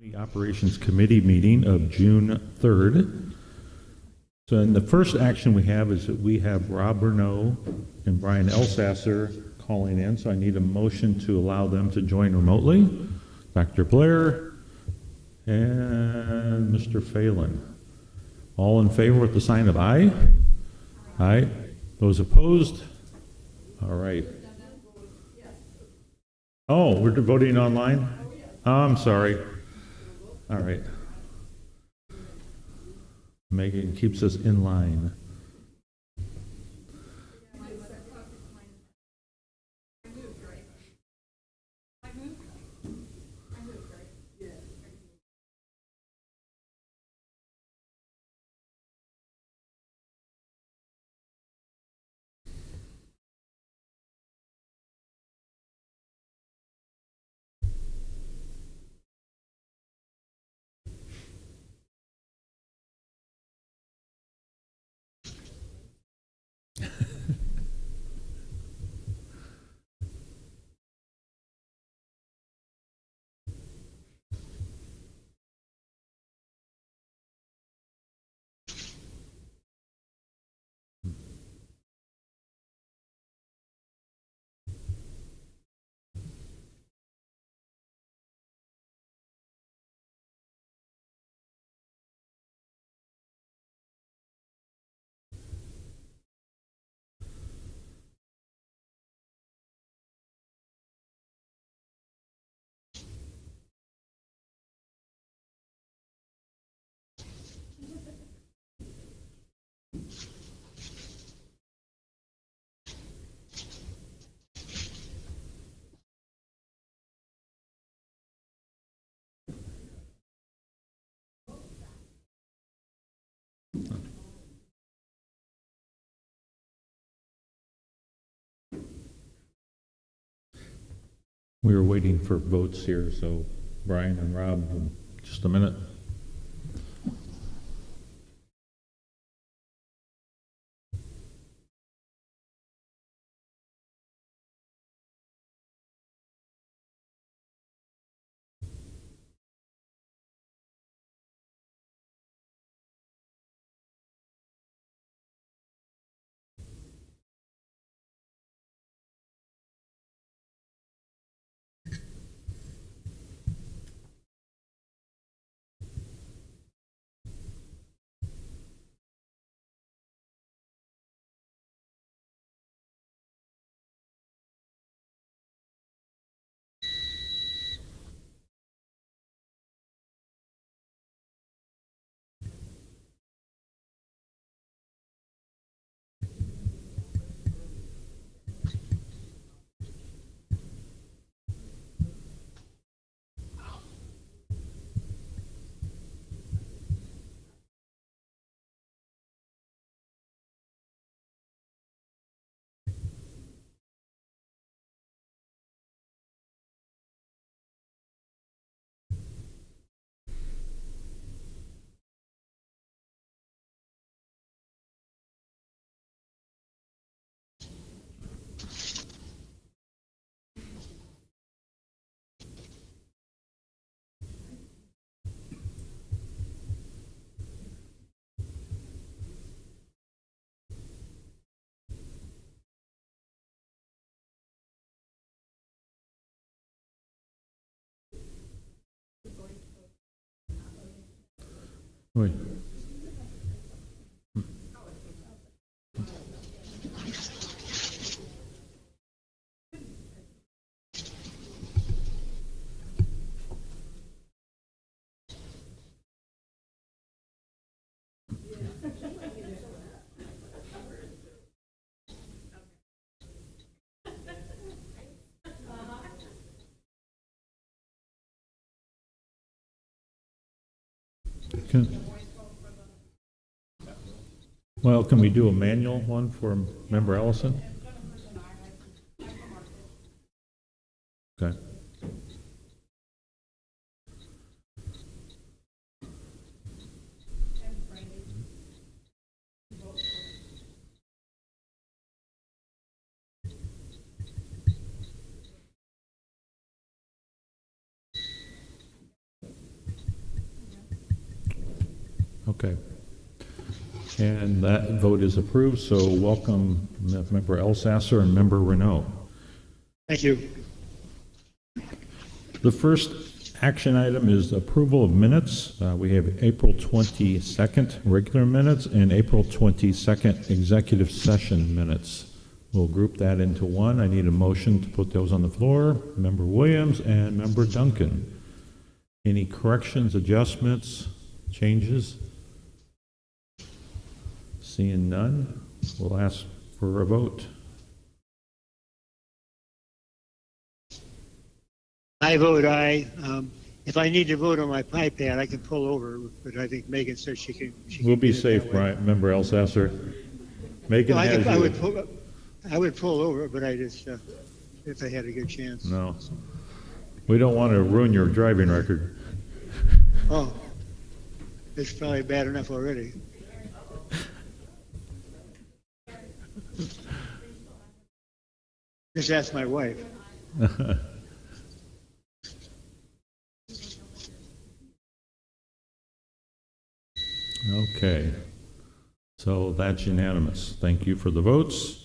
The Operations Committee meeting of June 3rd. So then the first action we have is that we have Rob Berneau and Brian Elsasser calling in, so I need a motion to allow them to join remotely. Dr. Blair and Mr. Phelan. All in favor with the sign of aye? Aye. Those opposed? All right. Oh, we're voting online? Oh, I'm sorry. All right. Megan keeps us in line. We were waiting for votes here, so Brian and Rob, just a minute. Wait. Well, can we do a manual one for Member Ellison? Okay. Okay. And that vote is approved, so welcome Member Elsasser and Member Renault. Thank you. The first action item is approval of minutes. We have April 22nd regular minutes and April 22nd executive session minutes. We'll group that into one. I need a motion to put those on the floor. Member Williams and Member Duncan. Any corrections, adjustments, changes? Seeing none, we'll ask for a vote. I vote aye. If I need to vote on my iPad, I can pull over, but I think Megan said she can. We'll be safe, Brian. Member Elsasser. Megan Well, has I would pull over, but I just, if I had a good chance. No. We don't want to ruin your driving record. Oh, it's probably bad enough already. Just ask my wife. Okay. So that's unanimous. Thank you for the votes.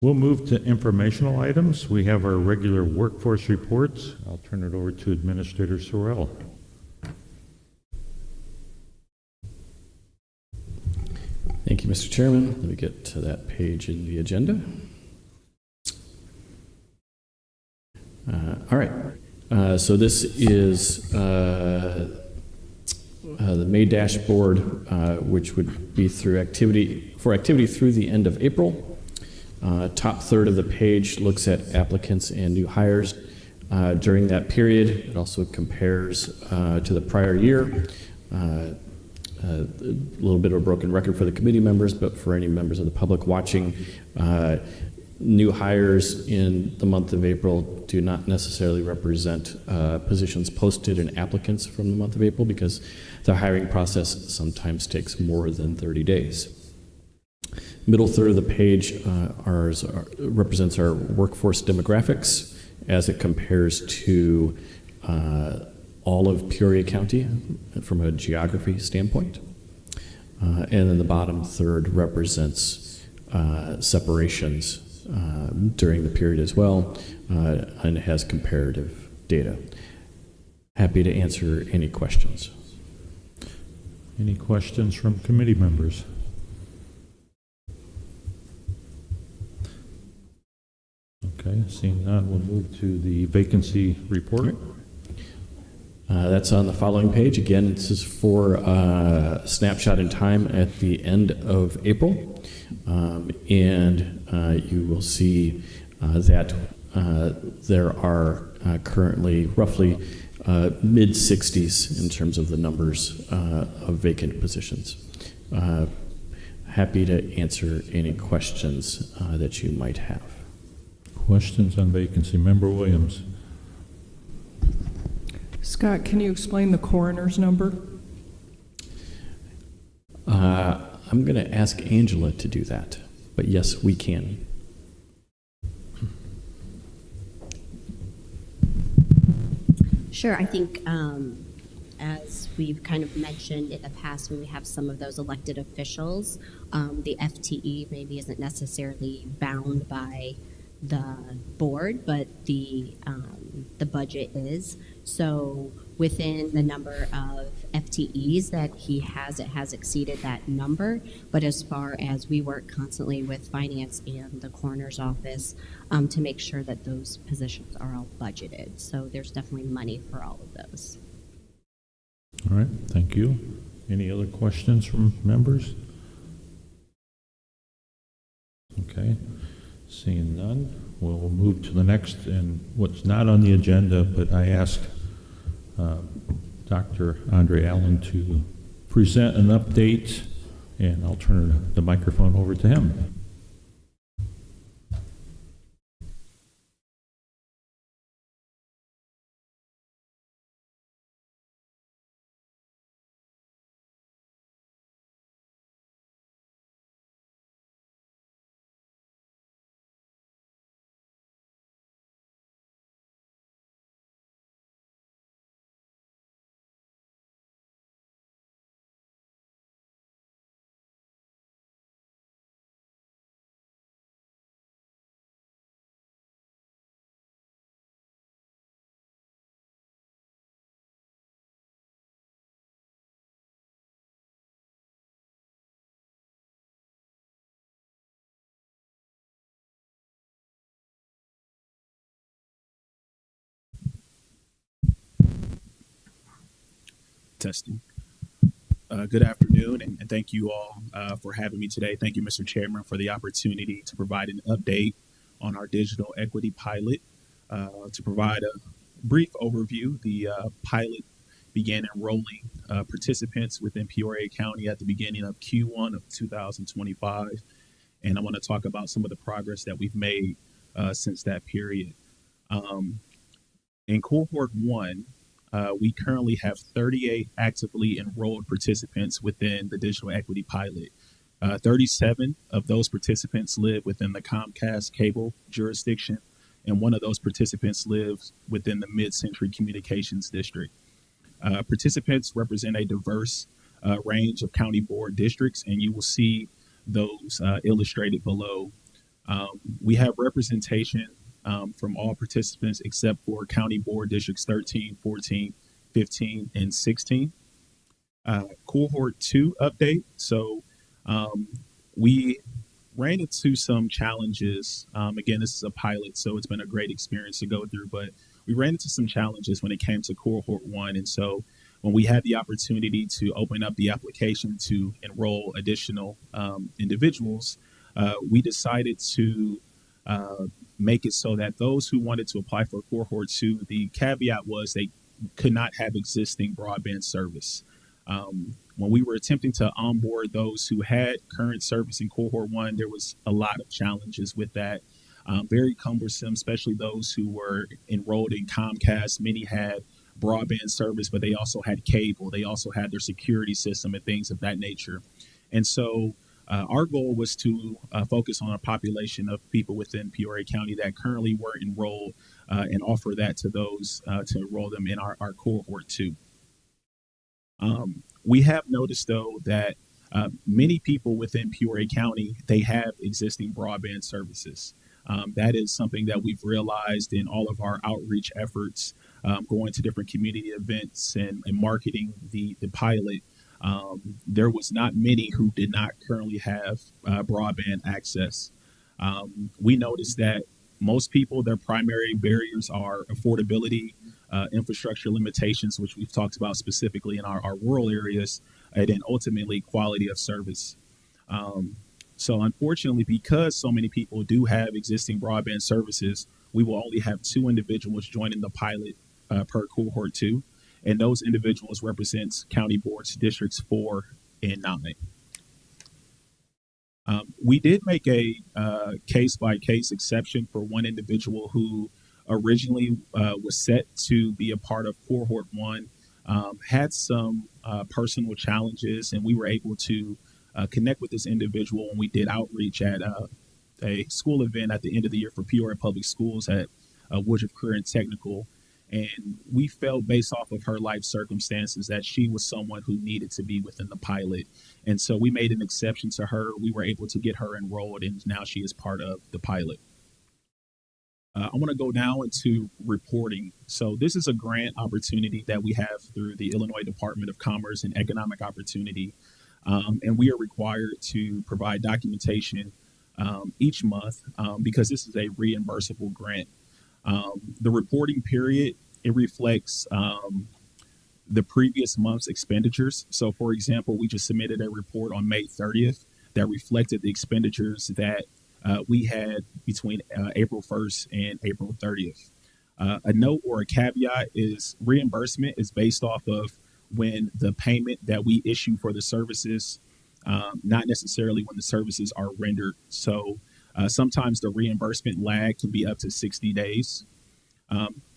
We'll move to informational items. We have our regular workforce reports. I'll turn it over to Administrator Sorrell. Thank you, Mr. Chairman. Let me get to that page in the agenda. All right. So this is the May dashboard, which would be through activity through the end of April. Top third of the page looks at applicants and new hires during that period. It also compares to the prior year. A little bit of a broken record for the committee members, but for any members of the public watching, new hires in the month of April do not necessarily represent positions posted and applicants from the month of April, because the hiring process sometimes takes more than 30 days. Middle third of the page represents our workforce demographics as it compares to all of Peoria County from a geography standpoint. And then the bottom third represents separations during the period as well, and it has comparative data. Happy to answer any questions. Any questions from committee members? Okay, seeing none, we'll move to the vacancy report. That's on the following page. Again, this is for a snapshot in time at the end of April. And you will see that there are currently roughly mid-60s in terms of the numbers of vacant positions. Happy to answer any questions that you might have. Questions on vacancy? Member Williams. Scott, can you explain the coroner's number? I'm going to ask Angela to do that, but yes, we can. Sure. I think as we've kind of mentioned in the past, when we have some of those elected officials, the FTE maybe isn't necessarily bound by the board, but the budget is. So within the number of FTEs that he has, it has exceeded that number. But as far as we work constantly with finance and the coroner's office to make sure that those positions are all budgeted. So there's definitely money for all of those. All right, thank you. Any other questions from members? Okay, seeing none, we'll move to the next, and what's not on the agenda, but I asked Dr. Andre Allen to present an update, and I'll turn the microphone over to him. Testing. Good afternoon, and thank you all for having me today. Thank you, Mr. Chairman, for the opportunity to provide an update on our digital equity pilot. To provide a brief overview, the pilot began enrolling participants within Peoria County at the beginning of Q1 of 2025, and I want to talk about some of the progress that we've made since that period. In cohort one, we currently have 38 actively enrolled participants within the digital equity pilot. 37 of those participants live within the Comcast cable jurisdiction, and one of those participants lives within the Mid-Century Communications District. Participants represent a diverse range of county board districts, and you will see those illustrated below. We have representation from all participants except for County Board Districts 13, 14, 15, and 16. Cohort 2 update. So we ran into some challenges. Again, this is a pilot, so it's been a great experience to go through, but we ran into some challenges when it came to cohort 1. And so when we had the opportunity to open up the application to enroll additional individuals, we decided to make it so that those who wanted to apply for cohort 2, the caveat was they could not have existing broadband service. When we were attempting to onboard those who had current service in cohort 1, there was a lot of challenges with that. Very cumbersome, especially those who were enrolled in Comcast. Many had broadband service, but they also had cable. They also had their security system and things of that nature. And so our goal was to focus on a population of people within Peoria County that currently weren't enrolled and offer that to those to enroll them in our cohort 2. We have noticed, though, that many people within Peoria County, they have existing broadband services. That is something that we've realized in all of our outreach efforts, going to different community events and marketing the pilot. There was not many who did not currently have broadband access. We noticed that most people, their primary barriers are affordability, infrastructure limitations, which we've talked about specifically in our rural areas, and then ultimately quality of service. So unfortunately, because so many people do have existing broadband services, we will only have 2 individuals joining the pilot per cohort 2. And those individuals represent county boards districts 4 and 9. We did make a case-by-case exception for one individual who originally was set to be a part of cohort 1, had some personal challenges, and we were able to connect with this individual when we did outreach at a school event at the end of the year for Peoria Public Schools at Woodruff Career and Technical. And we felt, based off of her life circumstances, that she was someone who needed to be within the pilot. And so we made an exception to her. We were able to get her enrolled, and now she is part of the pilot. I want to go now into reporting. So this is a grant opportunity that we have through the Illinois Department of Commerce and Economic Opportunity. And we are required to provide documentation each month because this is a reimbursable grant. The reporting period, it reflects the previous month's expenditures. So, for example, we just submitted a report on May 30th that reflected the expenditures that we had between April 1st and April 30th. A note or a caveat is reimbursement is based off of when the payment that we issue for the services, not necessarily when the services are rendered. So sometimes the reimbursement lag can be up to 60 days.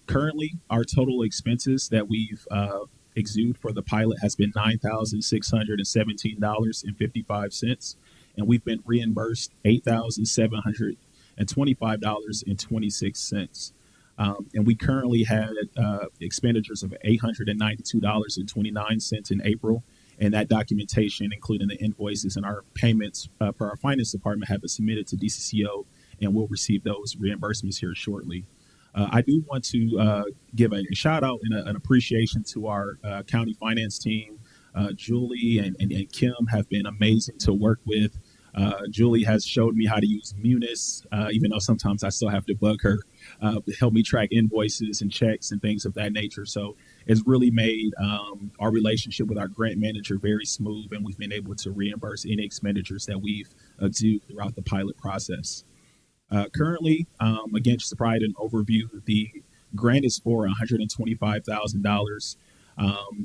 Currently, our total expenses that we've exuded for the pilot has been $9,617.55, and we've been reimbursed $8,725.26. And we currently had expenditures of $892.29 in April, and that documentation, including the invoices and our payments per our finance department, have been submitted to DCCO, and we'll receive those reimbursements here shortly. I do want to give a shout out and an appreciation to our county finance team. Julie and Kim have been amazing to work with. Julie has showed me how to use Munis, even though sometimes I still have to bug her to help me track invoices and checks and things of that nature. So it's really made our relationship with our grant manager very smooth, and we've been able to reimburse any expenditures that we've due throughout the pilot process. Currently, again, just to provide an overview, the grant is for $125,000.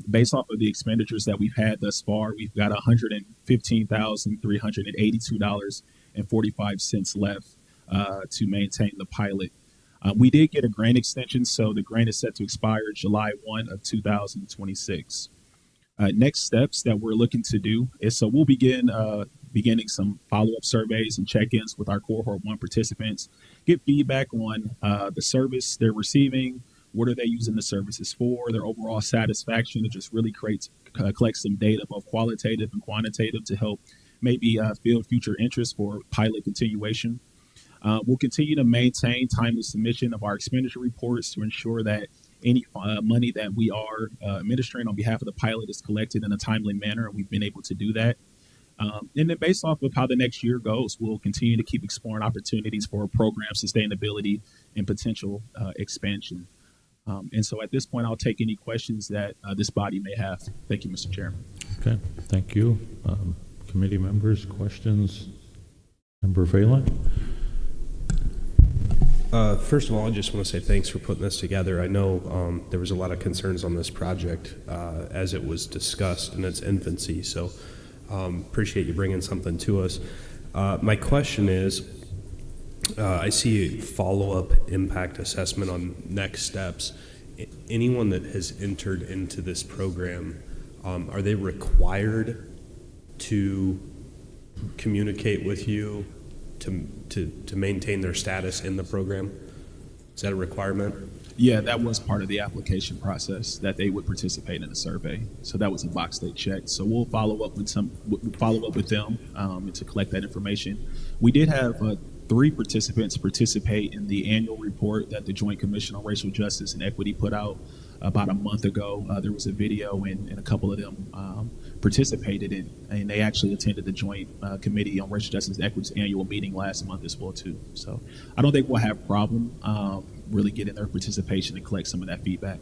Based off of the expenditures that we've had thus far, we've got $115,382.45 left to maintain the pilot. We did get a grant extension, so the grant is set to expire July 1 of 2026. Next steps that we're looking to do is so we'll beginning some follow-up surveys and check-ins with our cohort 1 participants, get feedback on the service they're receiving, what are they using the services for, their overall satisfaction. It just really collect some data, both qualitative and quantitative, to help maybe field future interest for pilot continuation. We'll continue to maintain timely submission of our expenditure reports to ensure that any money that we are administering on behalf of the pilot is collected in a timely manner, and we've been able to do that. And then based off of how the next year goes, we'll continue to keep exploring opportunities for program sustainability and potential expansion. And so at this point, I'll take any questions that this body may have. Thank you, Mr. Chairman. Okay, thank you. Committee members, questions? Member Phelan? First of all, I just want to say thanks for putting this together. I know there was a lot of concerns on this project as it was discussed in its infancy, so appreciate you bringing something to us. My question is, I see a follow-up impact assessment on next steps. Anyone that has entered into this program, are they required to communicate with you to maintain their status in the program? Is that a requirement? Yeah, that was part of the application process, that they would participate in a survey. So that was a box they checked. So we'll follow up with them to collect that information. We did have 3 participants participate in the annual report that the Joint Commission on Racial Justice and Equity put out about a month ago. There was a video, and a couple of them participated in, and they actually attended the Joint Committee on Racial Justice and Equity's annual meeting last month as well too. So I don't think we'll have a problem really getting their participation and collect some of that feedback.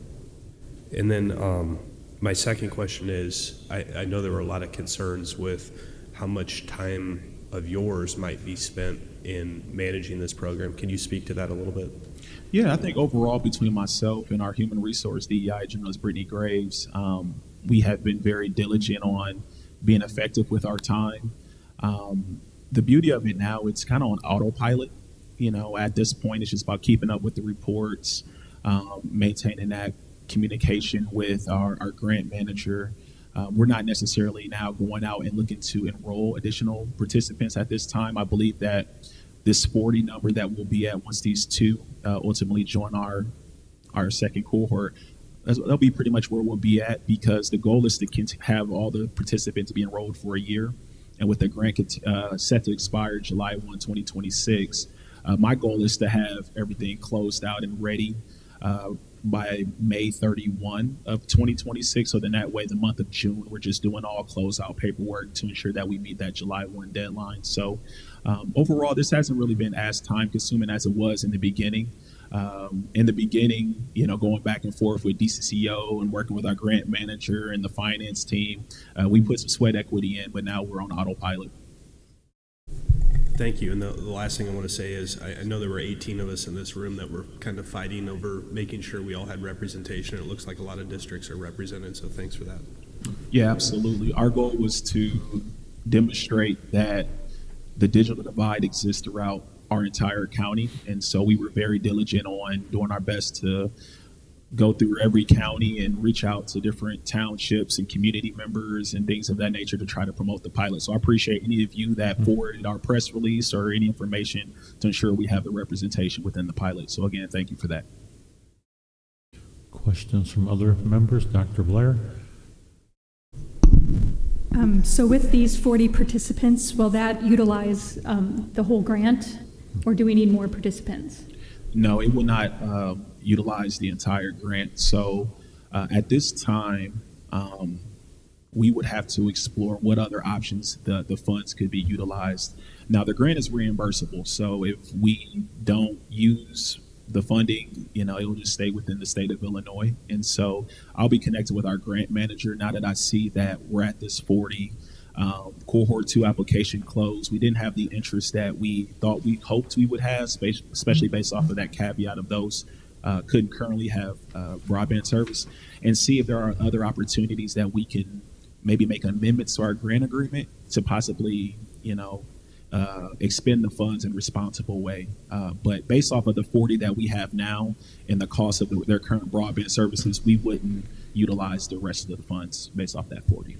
And then my second question is, I know there were a lot of concerns with how much time of yours might be spent in managing this program. Can you speak to that a little bit? Yeah, I think overall between myself and our human resource DEI journalist Brittany Graves, we have been very diligent on being effective with our time. The beauty of it now, it's kind of on autopilot. You know, at this point, it's just about keeping up with the reports, maintaining that communication with our grant manager. We're not necessarily now going out and looking to enroll additional participants at this time. I believe that this 40 number that we'll be at once these 2 ultimately join our second cohort, that'll be pretty much where we'll be at, because the goal is to have all the participants be enrolled for a year. And with the grant set to expire July 1, 2026, my goal is to have everything closed out and ready by May 31 of 2026. So then that way, the month of June, we're just doing all closeout paperwork to ensure that we meet that July 1 deadline. So overall, this hasn't really been as time consuming as it was in the beginning. You know, going back and forth with DCCO and working with our grant manager and the finance team, we put some sweat equity in, but now we're on autopilot. Thank you. And the last thing I want to say is I know there were 18 of us in this room that were kind of fighting over making sure we all had representation. It looks like a lot of districts are represented, so thanks for that. Yeah, absolutely. Our goal was to demonstrate that the digital divide exists throughout our entire county. And so we were very diligent on doing our best to go through every county and reach out to different townships and community members and things of that nature to try to promote the pilot. So I appreciate any of you that forwarded our press release or any information to ensure we have the representation within the pilot. So again, thank you for that. Questions from other members? Dr. Blair? So with these 40 participants, will that utilize the whole grant, or do we need more participants? No, it will not utilize the entire grant. So at this time, we would have to explore what other options the funds could be utilized. Now, the grant is reimbursable, so if we don't use the funding, it will just stay within the state of Illinois. And so I'll be connected with our grant manager now that I see that we're at this 40. Cohort 2 application closed. We didn't have the interest that we hoped we would have, especially based off of that caveat of those couldn't currently have broadband service, and see if there are other opportunities that we can maybe make amendments to our grant agreement to possibly, expend the funds in a responsible way. But based off of the 40 that we have now and the cost of their current broadband services, we wouldn't utilize the rest of the funds based off that 40.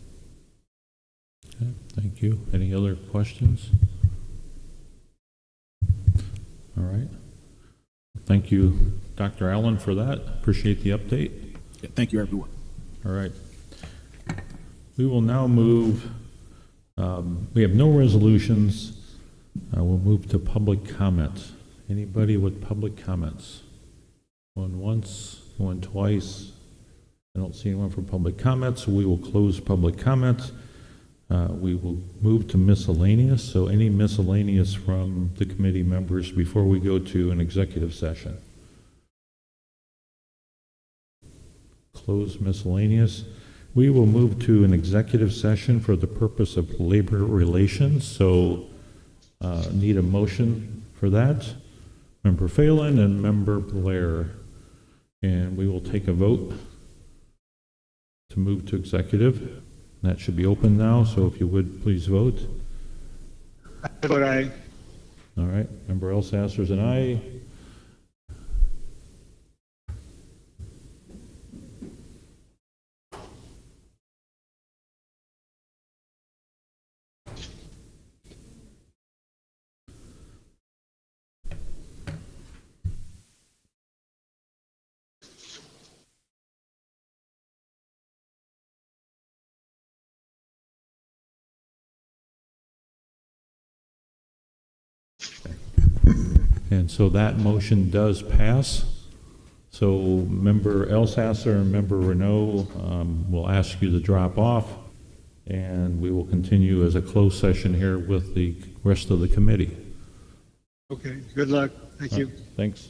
Okay, thank you. Any other questions? All right. Thank you, Dr. Allen, for that. Appreciate the update. Yeah, thank you, everyone. All right. We will now move, we have no resolutions. We'll move to public comments. Anybody with public comments? Going once, going twice. I don't see anyone for public comments, so we will close public comments. We will move to miscellaneous. So any miscellaneous from the committee members before we go to an executive session? Close miscellaneous. We will move to an executive session for the purpose of labor relations. So need a motion for that. Member Phelan and Member Blair. And we will take a vote to move to executive. That should be open now, so if you would, please vote. I vote aye. All right, Member Elsasser's an aye. And so that motion does pass. So Member Elsasser and Member Renault will ask you to drop off, and we will continue as a closed session here with the rest of the committee. Okay, good luck. Thank you. Thanks.